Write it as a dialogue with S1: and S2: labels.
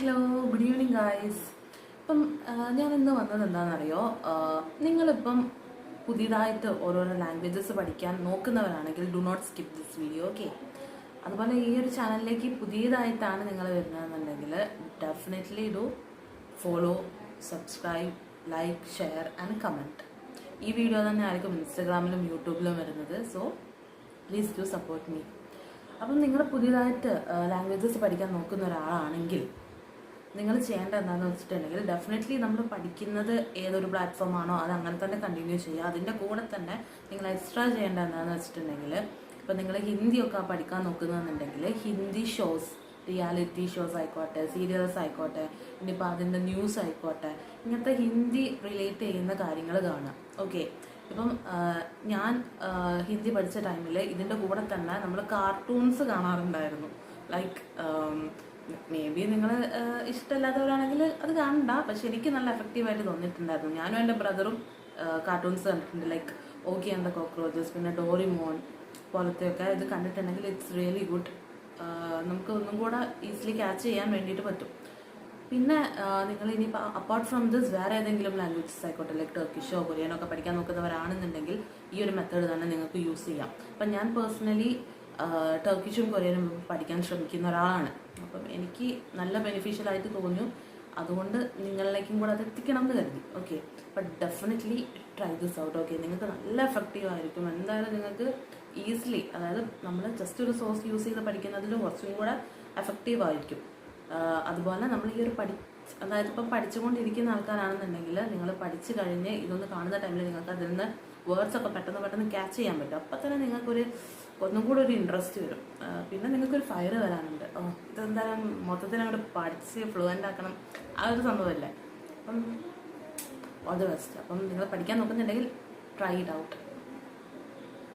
S1: Hello, good evening guys. ഇപ്പം ഞാൻ ഇന്ന് വന്നത് എന്താണെന്നറിയോ, നിങ്ങളിപ്പം പുതിയതായിട്ട് ഓരോരോ ലാംഗ്വേജസ് പഠിക്കാൻ നോക്കുന്നവരാണെങ്കിൽ do not skip this video, okay. അതുപോലെ ഈ ഒരു ചാനലിലേക്ക് പുതിയതായിട്ടാണ് നിങ്ങൾ വരുന്നതെന്നുണ്ടെങ്കിൽ definitely do follow, subscribe, like, share and comment. ഈ വീഡിയോ തന്നെ ആയിരിക്കും ഇൻസ്റ്റാഗ്രാമിലും യൂട്യൂബിലും വരുന്നത്. So please do support me. അപ്പം നിങ്ങൾ പുതിയതായിട്ട് ലാംഗ്വേജസ് പഠിക്കാൻ നോക്കുന്ന ഒരാളാണെങ്കിൽ നിങ്ങൾ ചെയ്യേണ്ട എന്താണെന്ന് വെച്ചിട്ടുണ്ടെങ്കിൽ ഡെഫിനറ്റ്ലി നമ്മൾ പഠിക്കുന്നത് ഏതൊരു പ്ലാറ്റ്ഫോമാണോ അത് അങ്ങനെ തന്നെ കണ്ടിന്യൂ ചെയ്യുക. അതിൻ്റെ കൂടെ തന്നെ നിങ്ങൾ എക്സ്ട്രാ ചെയ്യേണ്ട എന്താണെന്ന് വെച്ചിട്ടുണ്ടെങ്കിൽ ഇപ്പം നിങ്ങൾ ഹിന്ദിയൊക്കെ പഠിക്കാൻ നോക്കുന്നതെന്നുണ്ടെങ്കിൽ ഹിന്ദി ഷോസ്, റിയാലിറ്റി ഷോസ് ആയിക്കോട്ടെ, സീരിയൽസ് ആയിക്കോട്ടെ, ഇനിയിപ്പോൾ അതിൻ്റെ ന്യൂസ് ആയിക്കോട്ടെ, ഇങ്ങനത്തെ ഹിന്ദി റിലേറ്റ് ചെയ്യുന്ന കാര്യങ്ങൾ കാണുക, ഓക്കെ. ഇപ്പം ഞാൻ ഹിന്ദി പഠിച്ച ടൈമിൽ ഇതിൻ്റെ കൂടെ തന്നെ നമ്മൾ കാർട്ടൂൺസ് കാണാറുണ്ടായിരുന്നു. ലൈക്ക് മേ ബി നിങ്ങൾ ഇഷ്ടമില്ലാത്തവരാണെങ്കിൽ അത് കാണണ്ട, പക്ഷെ എനിക്ക് നല്ല എഫക്റ്റീവായിട്ട് തോന്നിയിട്ടുണ്ടായിരുന്നു. ഞാനും എൻ്റെ ബ്രദറും കാർട്ടൂൺസ് കണ്ടിട്ടുണ്ട്, like Oggy and the cockroaches, പിന്നെ ഡോറിമോൺ പോലത്തെയൊക്കെ. ഇത് കണ്ടിട്ടുണ്ടെങ്കിൽ ഇറ്റ്സ് റിയലി ഗുഡ്. നമുക്ക് ഒന്നും കൂടെ ഈസിലി ക്യാച്ച് ചെയ്യാൻ വേണ്ടിയിട്ട് പറ്റും. പിന്നെ നിങ്ങൾ ഇനിയിപ്പോൾ അപ്പാർട്ട് ഫ്രം ദിസ് വേറെ ഏതെങ്കിലും ലാംഗ്വേജസ് ആയിക്കോട്ടെ, ലൈക്ക് ടർക്കിഷോ കൊറിയനോ ഒക്കെ പഠിക്കാൻ നോക്കുന്നവരാണെന്നുണ്ടെങ്കിൽ ഈ ഒരു മെത്തേഡ് തന്നെ നിങ്ങൾക്ക് യൂസ് ചെയ്യാം. അപ്പം ഞാൻ പേഴ്സണലി ടർക്കിഷും കൊറിയനും പഠിക്കാൻ ശ്രമിക്കുന്ന ഒരാളാണ്. അപ്പം എനിക്ക് നല്ല ബെനിഫിഷ്യലായിട്ട് തോന്നി. അതുകൊണ്ട് നിങ്ങളിലേക്കും കൂടെ അത് എത്തിക്കണം എന്ന് കരുതി, okay. But definitely try this out, okay. നിങ്ങൾക്ക് നല്ല എഫക്റ്റീവ് ആയിരിക്കും. എന്തായാലും നിങ്ങൾക്ക് ഈസിലി, അതായത് നമ്മൾ ജസ്റ്റ് ഒരു സോഴ്സ് യൂസ് ചെയ്ത് പഠിക്കുന്നതിലും കുറച്ചും കൂടെ എഫക്റ്റീവ് ആയിരിക്കും. അതുപോലെ നമ്മൾ ഈ ഒരു അതായത് ഇപ്പം പഠിച്ചുകൊണ്ടിരിക്കുന്ന ആൾക്കാരാണെന്നുണ്ടെങ്കിൽ നിങ്ങൾ പഠിച്ചു കഴിഞ്ഞ് ഇതൊന്ന് കാണുന്ന ടൈമിൽ നിങ്ങൾക്ക് അതിൽ നിന്ന് വേർഡ്സ് ഒക്കെ പെട്ടെന്ന് ക്യാച്ച് ചെയ്യാൻ പറ്റും. അപ്പം തന്നെ നിങ്ങൾക്കൊരു ഒന്നും കൂടെ ഒരു ഇൻട്രസ്റ്റ് വരും. പിന്നെ നിങ്ങൾക്കൊരു ഫയർ വരാനുണ്ട്, ഇതെന്തായാലും മൊത്തത്തിൽ അങ്ങോട്ട് പഠിച്ച് ഫ്ലുവൻ്റ് ആക്കണം, ആ ഒരു സംഭവമല്ലേ. അപ്പം ഓൾ ദി ബെസ്റ്റ്. അപ്പം നിങ്ങൾ പഠിക്കാൻ നോക്കുന്നുണ്ടെങ്കിൽ ട്രൈ ഇറ്റ് ഔട്ട്.